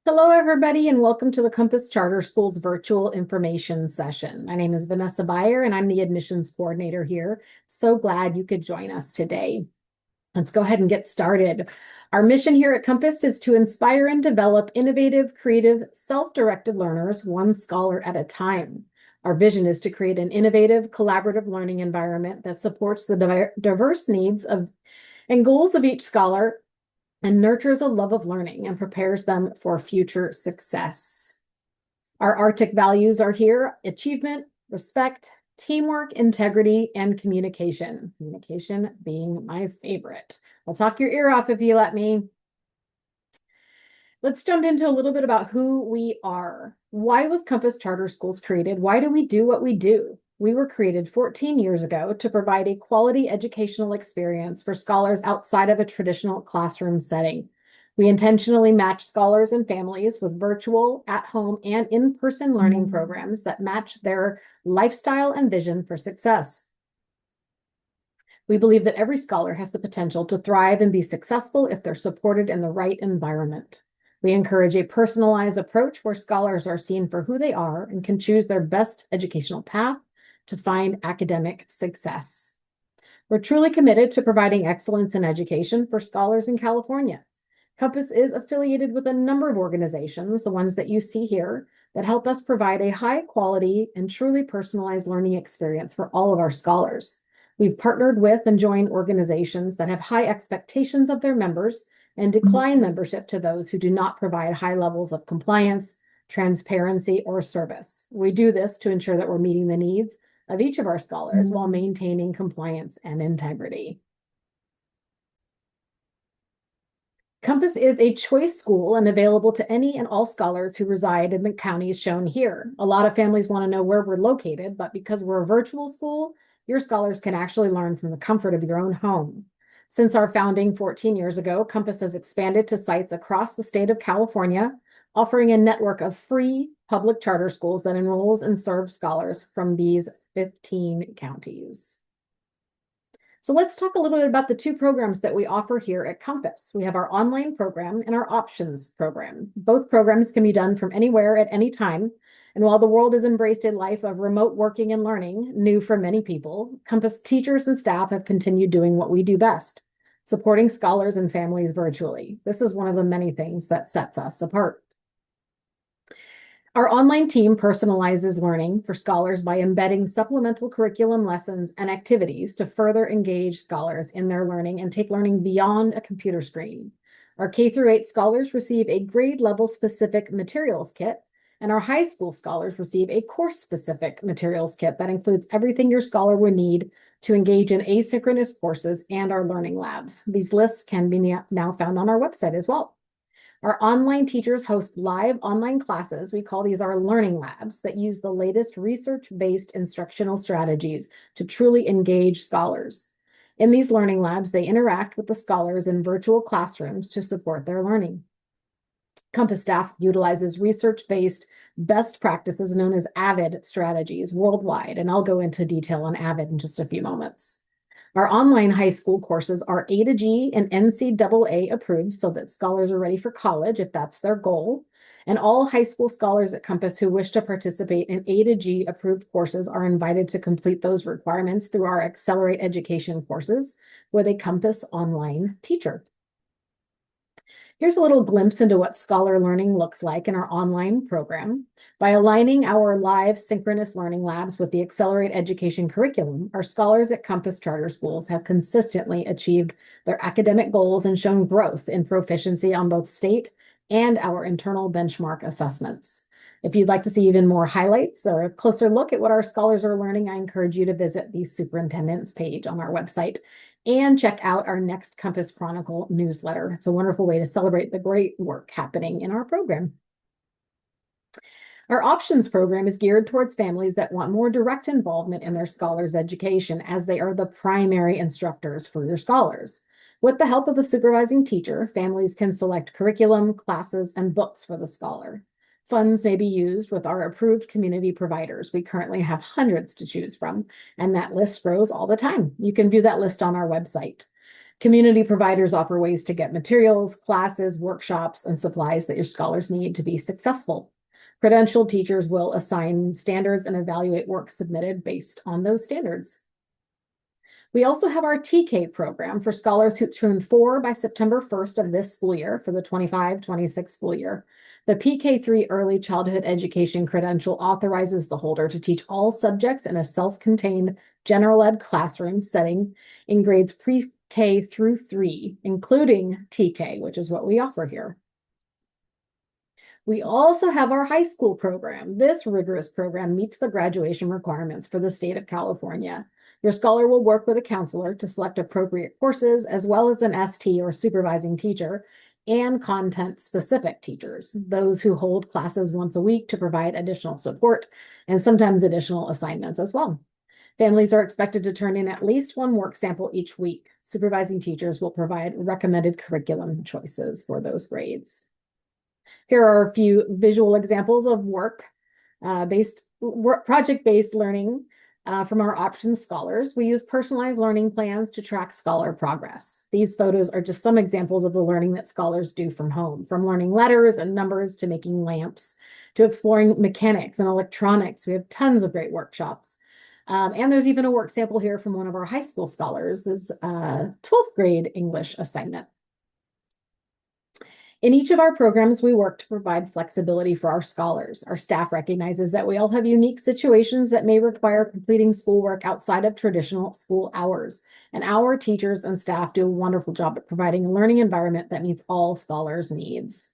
Hello, everybody, and welcome to the Compass Charter School's virtual information session. My name is Vanessa Beyer, and I'm the admissions coordinator here. So glad you could join us today. Let's go ahead and get started. Our mission here at Compass is to inspire and develop innovative, creative, self-directed learners, one scholar at a time. Our vision is to create an innovative, collaborative learning environment that supports the diverse needs of and goals of each scholar and nurtures a love of learning and prepares them for future success. Our Arctic values are here: achievement, respect, teamwork, integrity, and communication. Communication being my favorite. I'll talk your ear off if you let me. Let's jump into a little bit about who we are. Why was Compass Charter Schools created? Why do we do what we do? We were created 14 years ago to provide a quality educational experience for scholars outside of a traditional classroom setting. We intentionally match scholars and families with virtual, at-home, and in-person learning programs that match their lifestyle and vision for success. We believe that every scholar has the potential to thrive and be successful if they're supported in the right environment. We encourage a personalized approach where scholars are seen for who they are and can choose their best educational path to find academic success. We're truly committed to providing excellence in education for scholars in California. Compass is affiliated with a number of organizations, the ones that you see here, that help us provide a high quality and truly personalized learning experience for all of our scholars. We've partnered with and joined organizations that have high expectations of their members and decline membership to those who do not provide high levels of compliance, transparency, or service. We do this to ensure that we're meeting the needs of each of our scholars while maintaining compliance and integrity. Compass is a choice school and available to any and all scholars who reside in the counties shown here. A lot of families want to know where we're located, but because we're a virtual school, your scholars can actually learn from the comfort of your own home. Since our founding 14 years ago, Compass has expanded to sites across the state of California, offering a network of free public charter schools that enrolls and serves scholars from these 15 counties. So let's talk a little bit about the two programs that we offer here at Compass. We have our online program and our options program. Both programs can be done from anywhere at any time. And while the world has embraced a life of remote working and learning, new for many people, Compass teachers and staff have continued doing what we do best, supporting scholars and families virtually. This is one of the many things that sets us apart. Our online team personalizes learning for scholars by embedding supplemental curriculum lessons and activities to further engage scholars in their learning and take learning beyond a computer screen. Our K-8 scholars receive a grade level specific materials kit, and our high school scholars receive a course specific materials kit that includes everything your scholar would need to engage in asynchronous courses and our learning labs. These lists can be now found on our website as well. Our online teachers host live online classes. We call these our learning labs that use the latest research-based instructional strategies to truly engage scholars. In these learning labs, they interact with the scholars in virtual classrooms to support their learning. Compass staff utilizes research-based best practices known as AVID strategies worldwide, and I'll go into detail on AVID in just a few moments. Our online high school courses are A to G and NCAA approved so that scholars are ready for college if that's their goal. And all high school scholars at Compass who wish to participate in A to G approved courses are invited to complete those requirements through our Accelerate Education courses with a Compass online teacher. Here's a little glimpse into what scholar learning looks like in our online program. By aligning our live synchronous learning labs with the Accelerate Education curriculum, our scholars at Compass Charter Schools have consistently achieved their academic goals and shown growth in proficiency on both state and our internal benchmark assessments. If you'd like to see even more highlights or a closer look at what our scholars are learning, I encourage you to visit the superintendent's page on our website and check out our next Compass Chronicle newsletter. It's a wonderful way to celebrate the great work happening in our program. Our options program is geared towards families that want more direct involvement in their scholars' education, as they are the primary instructors for your scholars. With the help of a supervising teacher, families can select curriculum, classes, and books for the scholar. Funds may be used with our approved community providers. We currently have hundreds to choose from, and that list grows all the time. You can view that list on our website. Community providers offer ways to get materials, classes, workshops, and supplies that your scholars need to be successful. Credentialed teachers will assign standards and evaluate work submitted based on those standards. We also have our TK program for scholars who turn 4 by September 1st of this school year for the 25-26 school year. The PK3 Early Childhood Education credential authorizes the holder to teach all subjects in a self-contained general ed classroom setting in grades pre-K through 3, including TK, which is what we offer here. We also have our high school program. This rigorous program meets the graduation requirements for the state of California. Your scholar will work with a counselor to select appropriate courses, as well as an ST or supervising teacher and content-specific teachers, those who hold classes once a week to provide additional support and sometimes additional assignments as well. Families are expected to turn in at least one work sample each week. Supervising teachers will provide recommended curriculum choices for those grades. Here are a few visual examples of project-based learning from our options scholars. We use personalized learning plans to track scholar progress. These photos are just some examples of the learning that scholars do from home, from learning letters and numbers to making lamps, to exploring mechanics and electronics. We have tons of great workshops. And there's even a work sample here from one of our high school scholars, is a 12th grade English assignment. In each of our programs, we work to provide flexibility for our scholars. Our staff recognizes that we all have unique situations that may require completing schoolwork outside of traditional school hours. And our teachers and staff do a wonderful job at providing a learning environment that meets all scholars' needs.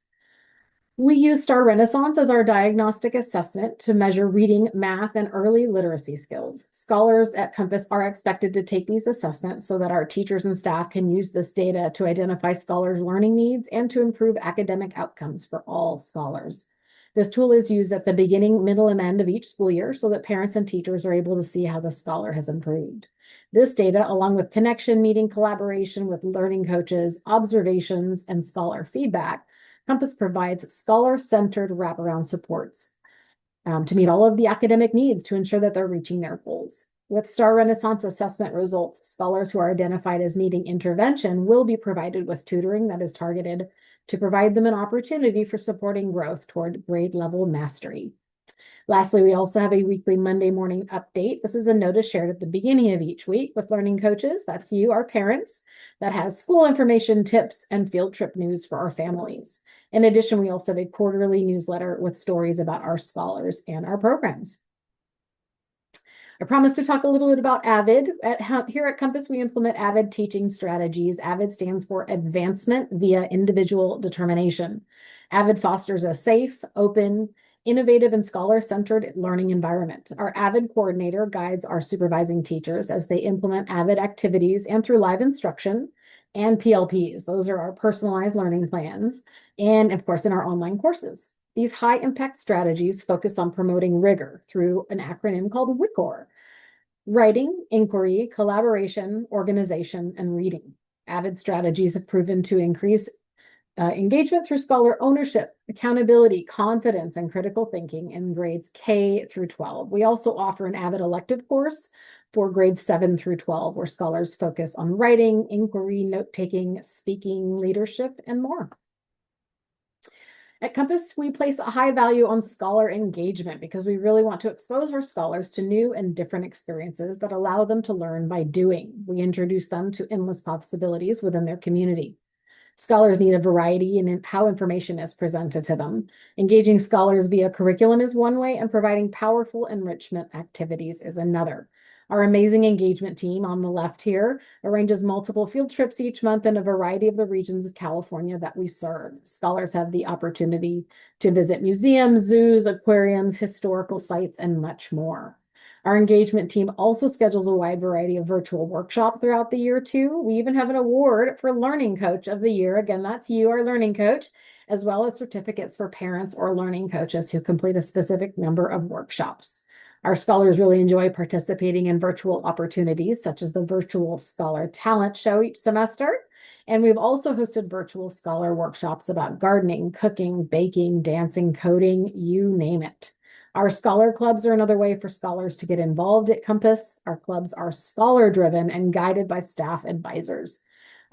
We use Star Renaissance as our diagnostic assessment to measure reading, math, and early literacy skills. Scholars at Compass are expected to take these assessments so that our teachers and staff can use this data to identify scholars' learning needs and to improve academic outcomes for all scholars. This tool is used at the beginning, middle, and end of each school year so that parents and teachers are able to see how the scholar has improved. This data, along with connection, meeting, collaboration with learning coaches, observations, and scholar feedback, Compass provides scholar-centered wraparound supports to meet all of the academic needs to ensure that they're reaching their goals. With Star Renaissance assessment results, scholars who are identified as needing intervention will be provided with tutoring that is targeted to provide them an opportunity for supporting growth toward grade level mastery. Lastly, we also have a weekly Monday morning update. This is a notice shared at the beginning of each week with learning coaches. That's you, our parents, that has school information, tips, and field trip news for our families. In addition, we also have a quarterly newsletter with stories about our scholars and our programs. I promised to talk a little bit about AVID. Here at Compass, we implement AVID teaching strategies. AVID stands for Advancement via Individual Determination. AVID fosters a safe, open, innovative, and scholar-centered learning environment. Our AVID coordinator guides our supervising teachers as they implement AVID activities and through live instruction and PLPs. Those are our personalized learning plans, and of course in our online courses. These high-impact strategies focus on promoting rigor through an acronym called WICOR: writing, inquiry, collaboration, organization, and reading. AVID strategies have proven to increase engagement through scholar ownership, accountability, confidence, and critical thinking in grades K through 12. We also offer an AVID elective course for grades 7 through 12, where scholars focus on writing, inquiry, note-taking, speaking, leadership, and more. At Compass, we place a high value on scholar engagement because we really want to expose our scholars to new and different experiences that allow them to learn by doing. We introduce them to endless possibilities within their community. Scholars need a variety in how information is presented to them. Engaging scholars via curriculum is one way, and providing powerful enrichment activities is another. Our amazing engagement team on the left here arranges multiple field trips each month in a variety of the regions of California that we serve. Scholars have the opportunity to visit museums, zoos, aquariums, historical sites, and much more. Our engagement team also schedules a wide variety of virtual workshops throughout the year too. We even have an award for Learning Coach of the Year. Again, that's you, our learning coach, as well as certificates for parents or learning coaches who complete a specific number of workshops. Our scholars really enjoy participating in virtual opportunities, such as the Virtual Scholar Talent Show each semester. And we've also hosted virtual scholar workshops about gardening, cooking, baking, dancing, coding, you name it. Our scholar clubs are another way for scholars to get involved at Compass. Our clubs are scholar-driven and guided by staff advisors.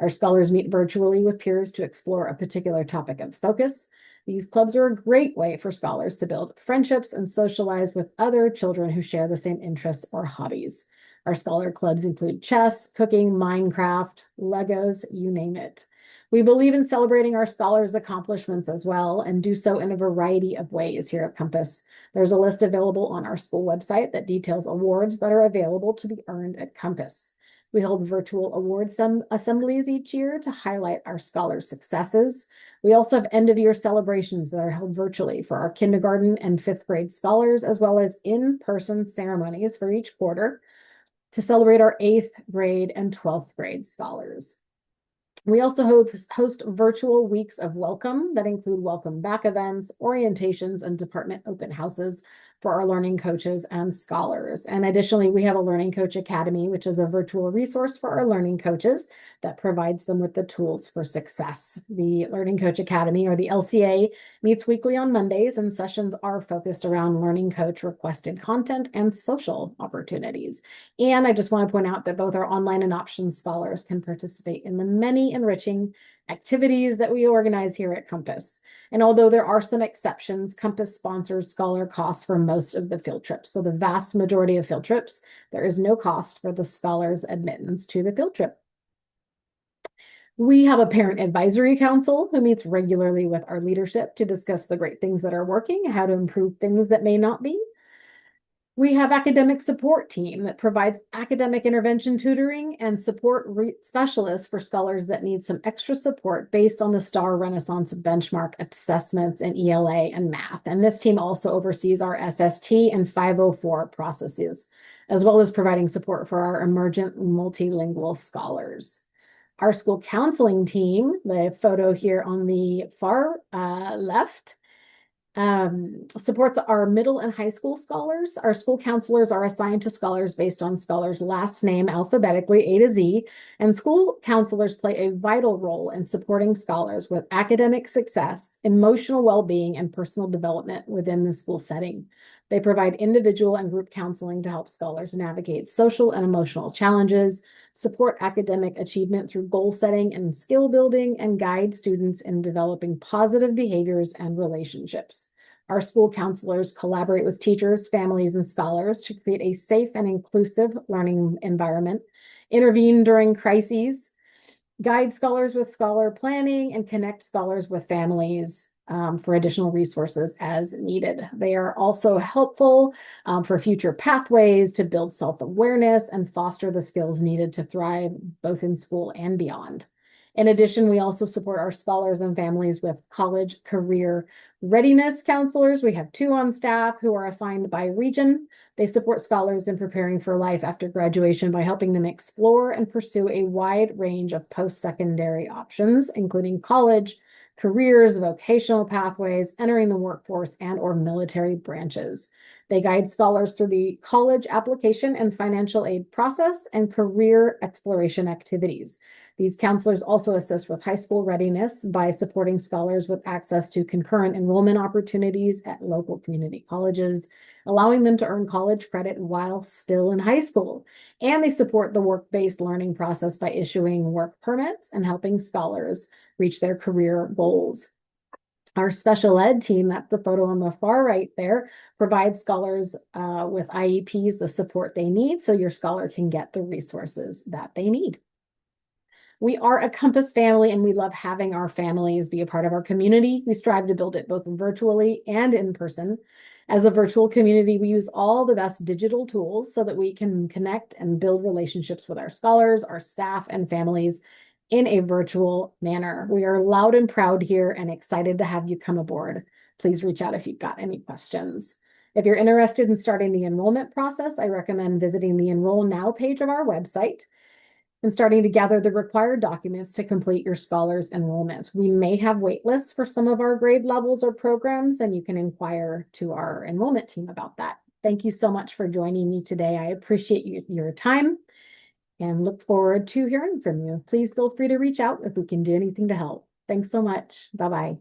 Our scholars meet virtually with peers to explore a particular topic of focus. These clubs are a great way for scholars to build friendships and socialize with other children who share the same interests or hobbies. Our scholar clubs include chess, cooking, Minecraft, Legos, you name it. We believe in celebrating our scholars' accomplishments as well and do so in a variety of ways here at Compass. There's a list available on our school website that details awards that are available to be earned at Compass. We hold virtual award assemblies each year to highlight our scholars' successes. We also have end-of-year celebrations that are held virtually for our kindergarten and fifth grade scholars, as well as in-person ceremonies for each quarter to celebrate our eighth grade and 12th grade scholars. We also host virtual weeks of welcome that include welcome back events, orientations, and department open houses for our learning coaches and scholars. And additionally, we have a Learning Coach Academy, which is a virtual resource for our learning coaches that provides them with the tools for success. The Learning Coach Academy, or the LCA, meets weekly on Mondays, and sessions are focused around learning coach requested content and social opportunities. And I just want to point out that both our online and options scholars can participate in the many enriching activities that we organize here at Compass. And although there are some exceptions, Compass sponsors scholar costs for most of the field trips. So the vast majority of field trips, there is no cost for the scholars' admittance to the field trip. We have a parent advisory council who meets regularly with our leadership to discuss the great things that are working, how to improve things that may not be. We have academic support team that provides academic intervention tutoring and support specialists for scholars that need some extra support based on the STAR Renaissance benchmark assessments in ELA and math. And this team also oversees our SST and 504 processes, as well as providing support for our emergent multilingual scholars. Our school counseling team, the photo here on the far left, supports our middle and high school scholars. Our school counselors are assigned to scholars based on scholars' last name alphabetically A to Z, and school counselors play a vital role in supporting scholars with academic success, emotional well-being, and personal development within the school setting. They provide individual and group counseling to help scholars navigate social and emotional challenges, support academic achievement through goal setting and skill building, and guide students in developing positive behaviors and relationships. Our school counselors collaborate with teachers, families, and scholars to create a safe and inclusive learning environment, intervene during crises, guide scholars with scholar planning, and connect scholars with families for additional resources as needed. They are also helpful for future pathways to build self-awareness and foster the skills needed to thrive both in school and beyond. In addition, we also support our scholars and families with college career readiness counselors. We have 2 on staff who are assigned by region. They support scholars in preparing for life after graduation by helping them explore and pursue a wide range of post-secondary options, including college, careers, vocational pathways, entering the workforce, and/or military branches. They guide scholars through the college application and financial aid process and career exploration activities. These counselors also assist with high school readiness by supporting scholars with access to concurrent enrollment opportunities at local community colleges, allowing them to earn college credit while still in high school. And they support the work-based learning process by issuing work permits and helping scholars reach their career goals. Our special ed team, that's the photo on the far right there, provides scholars with IEPs the support they need so your scholar can get the resources that they need. We are a Compass family, and we love having our families be a part of our community. We strive to build it both virtually and in person. As a virtual community, we use all the best digital tools so that we can connect and build relationships with our scholars, our staff, and families in a virtual manner. We are loud and proud here and excited to have you come aboard. Please reach out if you've got any questions. If you're interested in starting the enrollment process, I recommend visiting the Enroll Now page of our website and starting to gather the required documents to complete your scholars enrollment. We may have wait lists for some of our grade levels or programs, and you can inquire to our enrollment team about that. Thank you so much for joining me today. I appreciate your time and look forward to hearing from you. Please feel free to reach out if we can do anything to help. Thanks so much. Bye-bye.